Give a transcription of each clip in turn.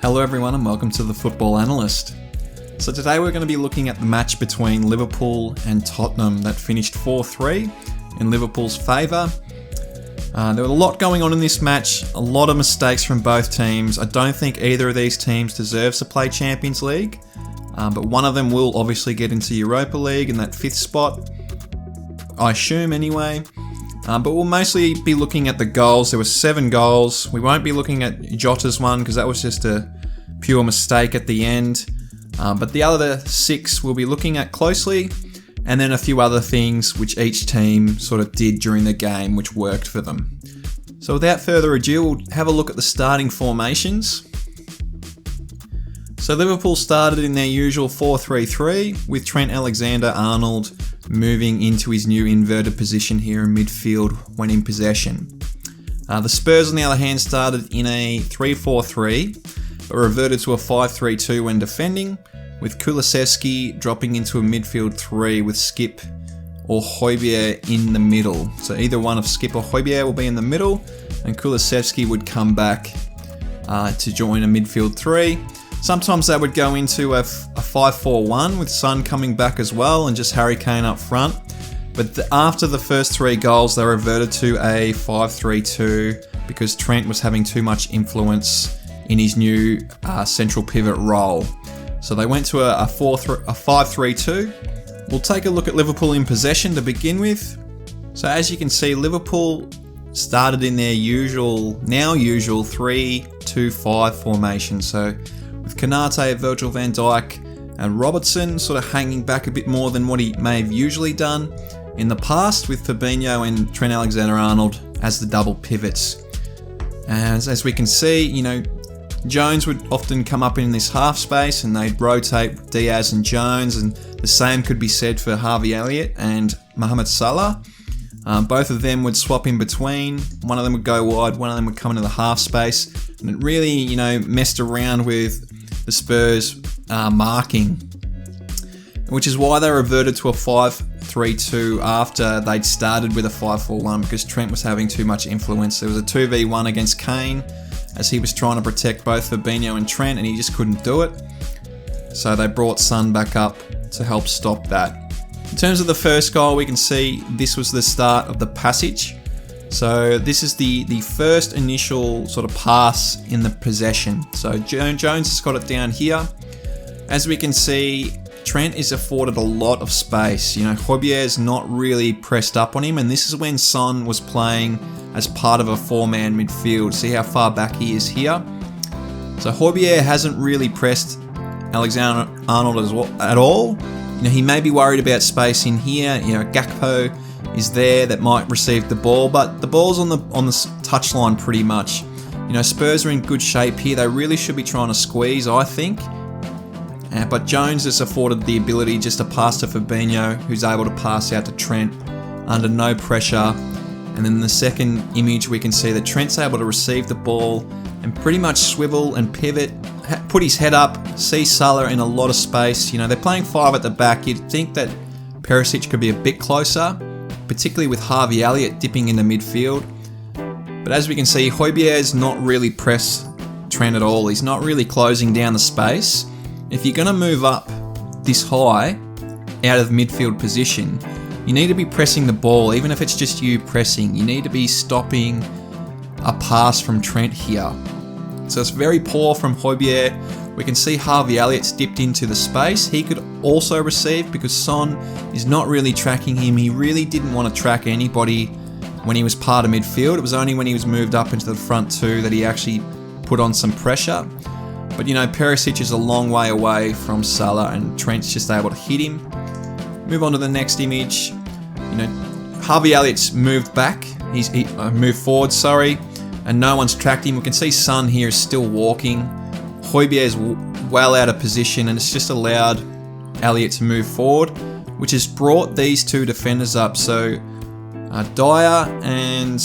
Hello everyone and welcome to the Football Analyst. So today we're going to be looking at the match between Liverpool and Tottenham that finished 4-3 in Liverpool's favour. There was a lot going on in this match, a lot of mistakes from both teams. I don't think either of these teams deserves to play Champions League, but one of them will obviously get into Europa League in that 5th spot, I assume anyway. But we'll mostly be looking at the goals. There were 7 goals. We won't be looking at Jota's one because that was just a pure mistake at the end. But the other 6 we'll be looking at closely, and then a few other things which each team sort of did during the game which worked for them. So without further ado, we'll have a look at the starting formations. So Liverpool started in their usual 4-3-3 with Trent Alexander-Arnold moving into his new inverted position here in midfield when in possession. The Spurs, on the other hand, started in a 3-4-3, but reverted to a 5-3-2 when defending, with Kulusevski dropping into a midfield 3 with Skip or Højbjerg in the middle. So either one of Skip or Højbjerg will be in the middle, and Kulusevski would come back to join a midfield 3. Sometimes they would go into a 5-4-1 with Son coming back as well and just Harry Kane up front. But after the first 3 goals, they reverted to a 5-3-2 because Trent was having too much influence in his new central pivot role. So they went to a 5-3-2. We'll take a look at Liverpool in possession to begin with. So as you can see, Liverpool started in their usual 3-2-5 formation. So with Konate, Virgil van Dijk and Robertson sort of hanging back a bit more than what he may have usually done in the past, with Fabinho and Trent Alexander-Arnold as the double pivots. As we can see, Jones would often come up in this half space and they'd rotate Diaz and Jones, and the same could be said for Harvey Elliott and Mohamed Salah. Both of them would swap in between. One of them would go wide, one of them would come into the half space, and it really, messed around with the Spurs marking, which is why they reverted to a 5-3-2 after they'd started with a 5-4-1, because Trent was having too much influence. There was a 2v1 against Kane as he was trying to protect both Fabinho and Trent, and he just couldn't do it. So they brought Son back up to help stop that. In terms of the first goal, we can see this was the start of the passage. So this is the first initial sort of pass in the possession. So Jones has got it down here. As we can see, Trent is afforded a lot of space. Højbjerg is not really pressed up on him, and this is when Son was playing as part of a 4-man midfield. See how far back he is here? So Højbjerg hasn't really pressed Alexander-Arnold at all. He may be worried about space in here. Gakpo is there that might receive the ball, but the ball's on the touchline pretty much. Spurs are in good shape here. They really should be trying to squeeze, I think. But Jones has afforded the ability just to pass to Fabinho, who's able to pass out to Trent under no pressure. And then in the second image, we can see that Trent's able to receive the ball and pretty much swivel and pivot, put his head up, see Salah in a lot of space. They're playing 5 at the back. You'd think that Perisic could be a bit closer, particularly with Harvey Elliott dipping in the midfield. But as we can see, Højbjerg's not really pressed Trent at all. He's not really closing down the space. If you're going to move up this high out of midfield position, you need to be pressing the ball, even if it's just you pressing. You need to be stopping a pass from Trent here. So it's very poor from Højbjerg. We can see Harvey Elliott's dipped into the space. He could also receive because Son is not really tracking him. He really didn't want to track anybody when he was part of midfield. It was only when he was moved up into the front 2 that he actually put on some pressure. But Perisic is a long way away from Salah, and Trent's just able to hit him. Move on to the next image. Harvey Elliott's moved back. He's moved forward, and no one's tracked him. We can see Son here is still walking. Højbjerg's well out of position, and it's just allowed Elliott to move forward, which has brought these 2 defenders up. So Dyer and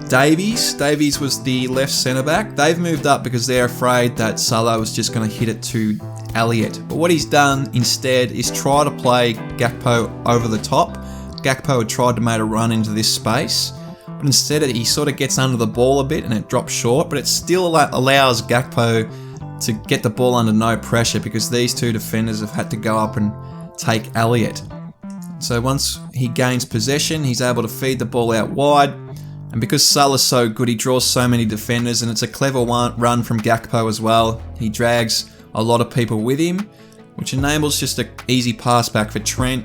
Davies was the left centre-back. They've moved up because they're afraid that Salah was just going to hit it to Elliott. But what he's done instead is try to play Gakpo over the top. Gakpo had tried to make a run into this space, but instead he sort of gets under the ball a bit and it drops short, but it still allows Gakpo to get the ball under no pressure because these two defenders have had to go up and take Elliott. So once he gains possession, he's able to feed the ball out wide. And because Salah's so good, he draws so many defenders, and it's a clever run from Gakpo as well. He drags a lot of people with him, which enables just an easy pass back for Trent.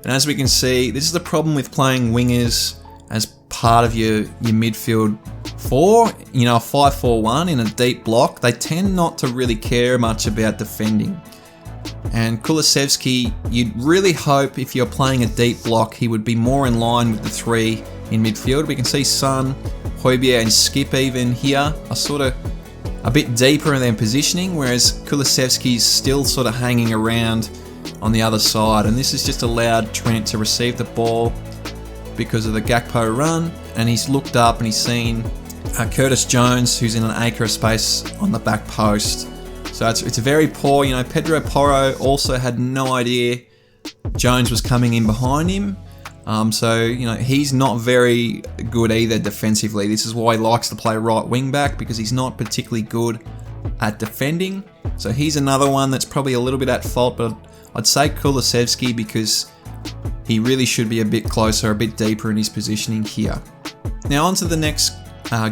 And as we can see, this is the problem with playing wingers as part of your midfield four, a 5-4-1 in a deep block. They tend not to really care much about defending. And Kulusevski, you'd really hope if you're playing a deep block, he would be more in line with the three in midfield. We can see Son, Højbjerg and Skip even here are sort of a bit deeper in their positioning, whereas Kulusevski's still sort of hanging around on the other side. And this has just allowed Trent to receive the ball because of the Gakpo run, and he's looked up and he's seen Curtis Jones, who's in an acre of space on the back post. So it's very poor. Pedro Porro also had no idea Jones was coming in behind him. So he's not very good either defensively. This is why he likes to play right wing back, because he's not particularly good at defending. So he's another one that's probably a little bit at fault, but I'd say Kulusevski because he really should be a bit closer, a bit deeper in his positioning here. Now on to the next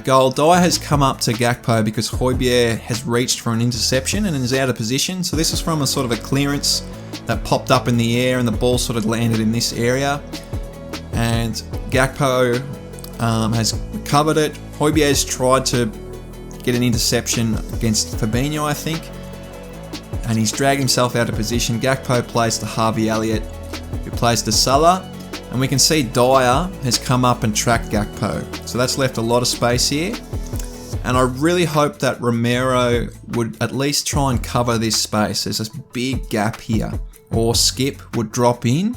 goal. Dyer has come up to Gakpo because Højbjerg has reached for an interception and is out of position. So this is from a sort of a clearance that popped up in the air and the ball sort of landed in this area. And Gakpo has recovered it. Højbjerg has tried to get an interception against Fabinho, I think. And he's dragged himself out of position. Gakpo plays to Harvey Elliott, who plays to Salah. And we can see Dyer has come up and tracked Gakpo. So that's left a lot of space here. And I really hope that Romero would at least try and cover this space. There's this big gap here. Or Skip would drop in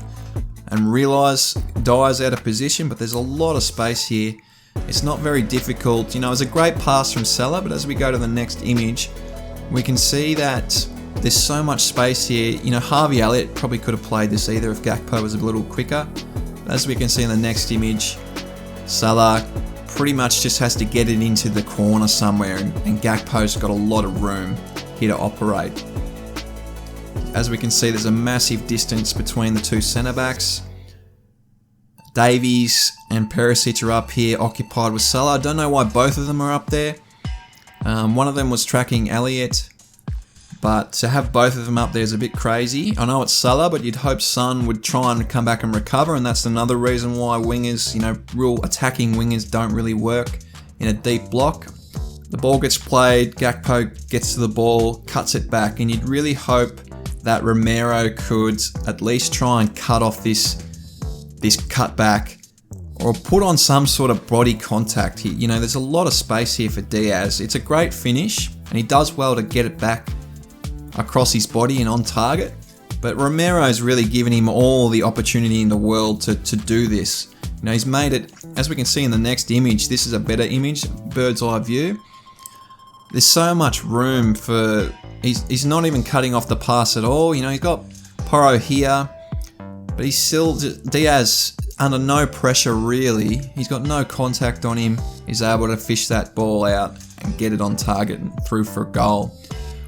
and realise Dyer's out of position, but there's a lot of space here. It's not very difficult. It was a great pass from Salah, but as we go to the next image, we can see that there's so much space here. Harvey Elliott probably could have played this either if Gakpo was a little quicker. As we can see in the next image, Salah pretty much just has to get it into the corner somewhere, and Gakpo's got a lot of room here to operate. As we can see, there's a massive distance between the two centre-backs. Davies and Perisic are up here, occupied with Salah. I don't know why both of them are up there. One of them was tracking Elliott, but to have both of them up there is a bit crazy. I know it's Salah, but you'd hope Son would try and come back and recover, and that's another reason why wingers, real attacking wingers don't really work in a deep block. The ball gets played, Gakpo gets to the ball, cuts it back, and you'd really hope that Romero could at least try and cut off this cutback or put on some sort of body contact here. There's a lot of space here for Diaz. It's a great finish, and he does well to get it back across his body and on target. But Romero's really given him all the opportunity in the world to do this. He's made it, as we can see in the next image, this is a better image, bird's eye view. There's so much room for... He's not even cutting off the pass at all. He's got Porro here, but he's still... Diaz, under no pressure really. He's got no contact on him. He's able to fish that ball out and get it on target and through for a goal.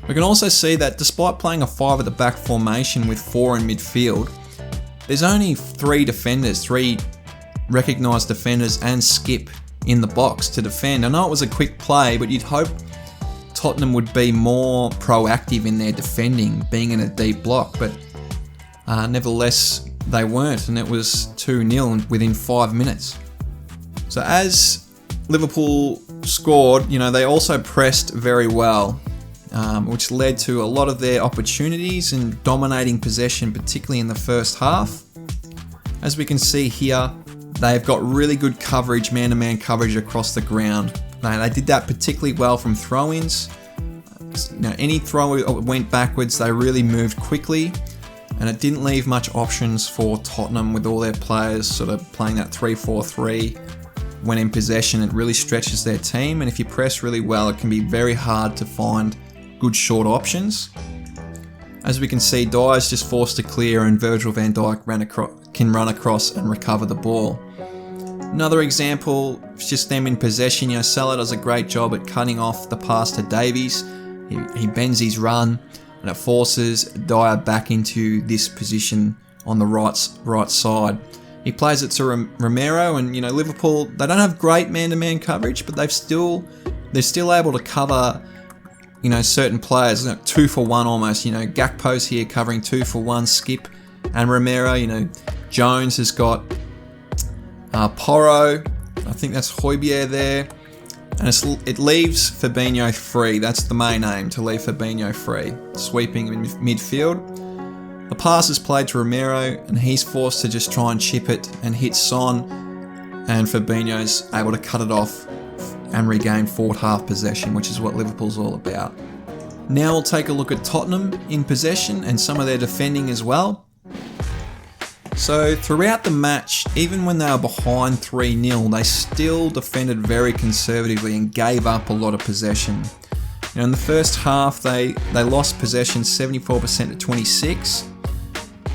We can also see that despite playing a 5 at the back formation with 4 in midfield, there's only 3 defenders, 3 recognised defenders and Skip in the box to defend. I know it was a quick play, but you'd hope Tottenham would be more proactive in their defending, being in a deep block, but nevertheless they weren't, and it was 2-0 within 5 minutes. So as Liverpool scored, they also pressed very well, which led to a lot of their opportunities and dominating possession, particularly in the first half. As we can see here, they've got really good coverage, man-to-man coverage across the ground. They did that particularly well from throw-ins. Any throw went backwards, they really moved quickly, and it didn't leave much options for Tottenham with all their players sort of playing that 3-4-3. When in possession, it really stretches their team, and if you press really well, it can be very hard to find good short options. As we can see, Dyer's just forced to clear, and Virgil van Dijk can run across and recover the ball. Another example, it's just them in possession. Salah does a great job at cutting off the pass to Davies. He bends his run, and it forces Dyer back into this position on the right side. He plays it to Romero, and Liverpool, they don't have great man-to-man coverage, but they're still able to cover certain players, 2 for 1 almost. Gakpo's here covering 2 for 1, Skip and Romero. Jones has got Porro, I think that's Højbjerg there, and it leaves Fabinho free. That's the main aim, to leave Fabinho free, sweeping in midfield. The pass is played to Romero, and he's forced to just try and chip it and hit Son, and Fabinho's able to cut it off and regain forward half possession, which is what Liverpool's all about. Now we'll take a look at Tottenham in possession and some of their defending as well. So throughout the match, even when they were behind 3-0, they still defended very conservatively and gave up a lot of possession. In the first half, they lost possession 74% to 26,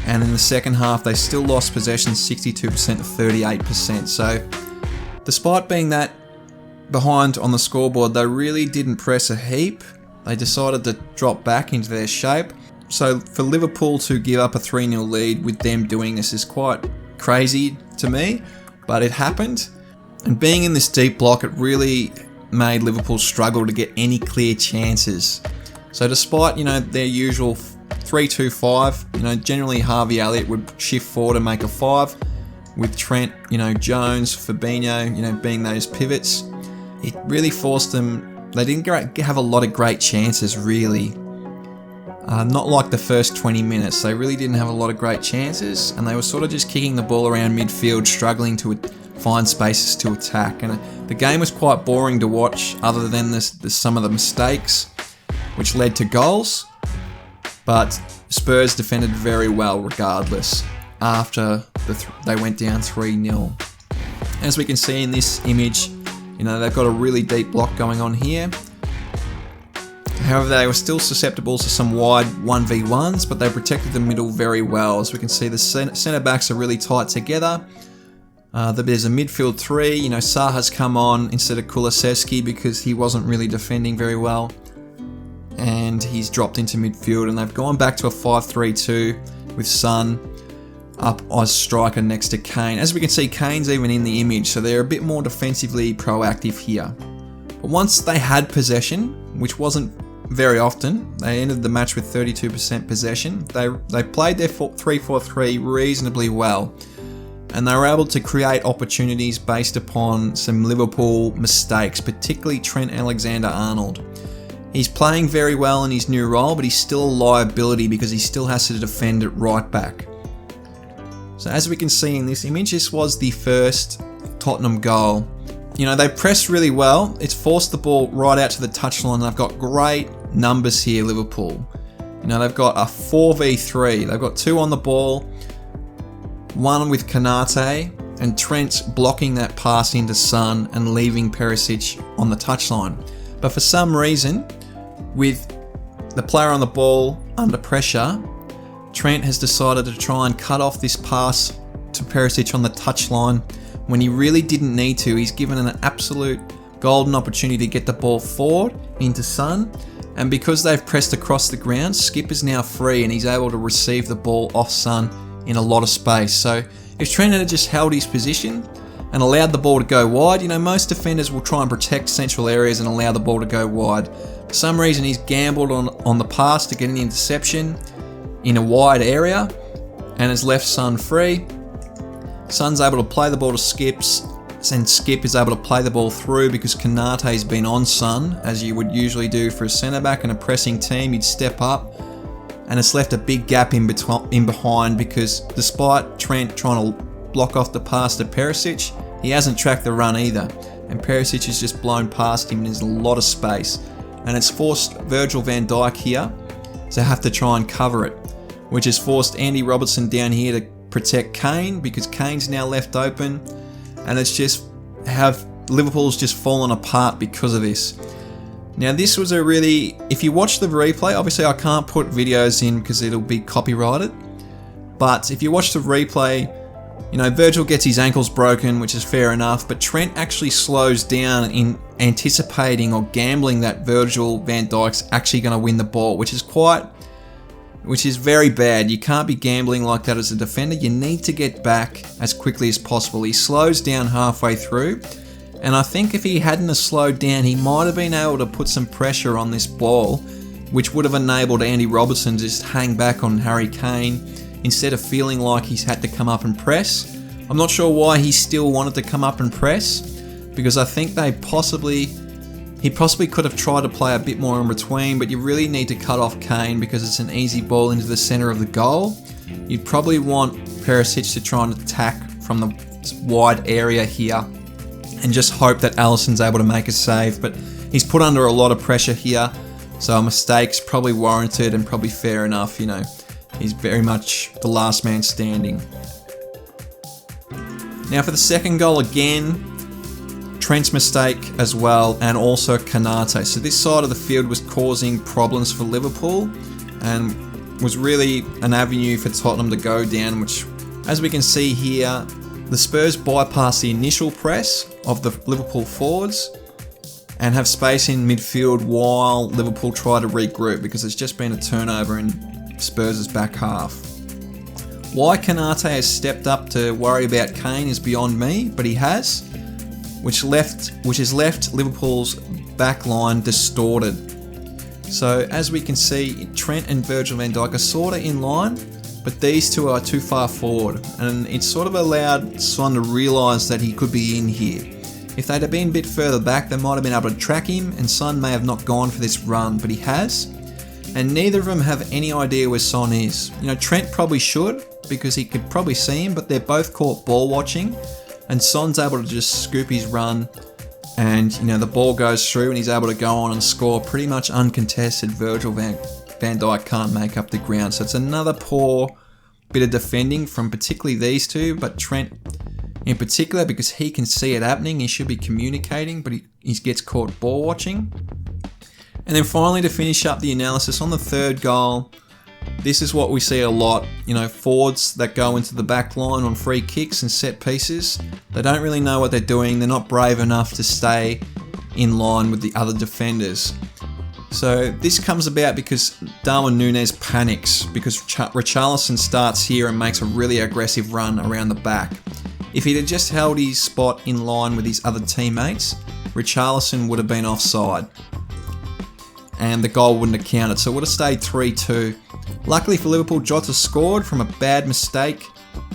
and in the second half, they still lost possession 62% to 38%. So despite being that behind on the scoreboard, they really didn't press a heap. They decided to drop back into their shape. So for Liverpool to give up a 3-0 lead with them doing this is quite crazy to me, but it happened. And being in this deep block, it really made Liverpool struggle to get any clear chances. So despite, their usual 3-2-5, generally Harvey Elliott would shift forward and make a 5, with Trent, Jones, Fabinho, being those pivots. It really forced them. They didn't have a lot of great chances, really. Not like the first 20 minutes. They really didn't have a lot of great chances, and they were sort of just kicking the ball around midfield, struggling to find spaces to attack. And the game was quite boring to watch, other than some of the mistakes, which led to goals. But Spurs defended very well regardless after they went down 3-0. As we can see in this image, they've got a really deep block going on here. However, they were still susceptible to some wide 1v1s, but they protected the middle very well. As we can see, the centre-backs are really tight together. There's a midfield 3. Saha's come on instead of Kulusevski because he wasn't really defending very well. And he's dropped into midfield, and they've gone back to a 5-3-2 with Son up as striker next to Kane. As we can see, Kane's even in the image, so they're a bit more defensively proactive here. But once they had possession, which wasn't very often, they ended the match with 32% possession. They played their 3-4-3 reasonably well, and they were able to create opportunities based upon some Liverpool mistakes, particularly Trent Alexander-Arnold. He's playing very well in his new role, but he's still a liability because he still has to defend at right back. So as we can see in this image, this was the first Tottenham goal. They pressed really well. It's forced the ball right out to the touchline. They've got great numbers here, Liverpool. They've got a 4v3. They've got 2 on the ball, 1 with Konate, and Trent's blocking that pass into Son and leaving Perisic on the touchline. But for some reason, with the player on the ball under pressure, Trent has decided to try and cut off this pass to Perisic on the touchline when he really didn't need to. He's given an absolute golden opportunity to get the ball forward into Son, and because they've pressed across the ground, Skip is now free and he's able to receive the ball off Son in a lot of space. So if Trent had just held his position and allowed the ball to go wide, most defenders will try and protect central areas and allow the ball to go wide. For some reason, he's gambled on the pass to get an interception in a wide area and has left Son free. Son's able to play the ball to Skips, and Skip is able to play the ball through because Konate's been on Son, as you would usually do for a centre-back in a pressing team. He'd step up, and it's left a big gap in behind because despite Trent trying to block off the pass to Perisic, he hasn't tracked the run either, and Perisic has just blown past him and there's a lot of space, and it's forced Virgil van Dijk here to have to try and cover it, which has forced Andy Robertson down here to protect Kane because Kane's now left open, and it's just Liverpool's just fallen apart because of this. Now this was a really, if you watch the replay, obviously I can't put videos in because it'll be copyrighted, but if you watch the replay, You know, Virgil gets his ankles broken, which is fair enough, but Trent actually slows down in anticipating or gambling that Virgil van Dijk's actually going to win the ball, which is very bad. You can't be gambling like that as a defender. You need to get back as quickly as possible. He slows down halfway through, and I think if he hadn't have slowed down, he might have been able to put some pressure on this ball, which would have enabled Andy Robertson to just hang back on Harry Kane instead of feeling like he's had to come up and press. I'm not sure why he still wanted to come up and press, because I think he possibly could have tried to play a bit more in between, but you really need to cut off Kane because it's an easy ball into the centre of the goal. You'd probably want Perisic to try and attack from the wide area here and just hope that Alisson's able to make a save, but he's put under a lot of pressure here, so a mistake's probably warranted and probably fair enough. You know, he's very much the last man standing. Now for the second goal again, Trent's mistake as well, and also Konate. So this side of the field was causing problems for Liverpool and was really an avenue for Tottenham to go down, which, as we can see here, the Spurs bypass the initial press of the Liverpool forwards and have space in midfield while Liverpool try to regroup, because there's just been a turnover in Spurs' back half. Why Konate has stepped up to worry about Kane is beyond me, but he has, which has left Liverpool's back line distorted. So as we can see, Trent and Virgil van Dijk are sort of in line, but these two are too far forward, and it sort of allowed Son to realise that he could be in here. If they'd have been a bit further back, they might have been able to track him, and Son may have not gone for this run, but he has. And neither of them have any idea where Son is. You know, Trent probably should, because he could probably see him, but they're both caught ball watching, and Son's able to just scoop his run, and you know, the ball goes through and he's able to go on and score pretty much uncontested. Virgil van Dijk can't make up the ground. So it's another poor bit of defending from particularly these two, but Trent in particular, because he can see it happening, he should be communicating, but he gets caught ball watching. And then finally, to finish up the analysis on the third goal, this is what we see a lot, you know, forwards that go into the back line on free kicks and set pieces. They don't really know what they're doing. They're not brave enough to stay in line with the other defenders. So this comes about because Darwin Núñez panics because Richarlison starts here and makes a really aggressive run around the back. If he'd have just held his spot in line with his other teammates, Richarlison would have been offside and the goal wouldn't have counted, so it would have stayed 3-2. Luckily for Liverpool, Jota scored from a bad mistake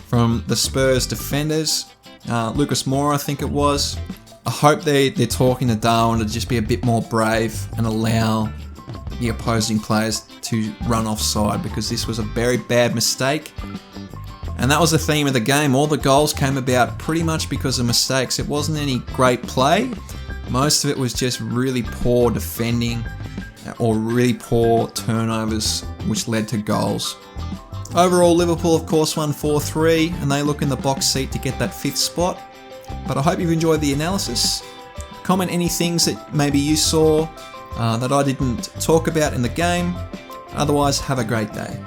from the Spurs defenders. Lucas Moura, I think it was. I hope they're talking to Darwin to just be a bit more brave and allow the opposing players to run offside, because this was a very bad mistake. And that was the theme of the game. All the goals came about pretty much because of mistakes. It wasn't any great play. Most of it was just really poor defending or really poor turnovers, which led to goals. Overall, Liverpool of course won 4-3, and they look in the box seat to get that 5th spot. But I hope you've enjoyed the analysis. Comment any things that maybe you saw that I didn't talk about in the game. Otherwise, have a great day.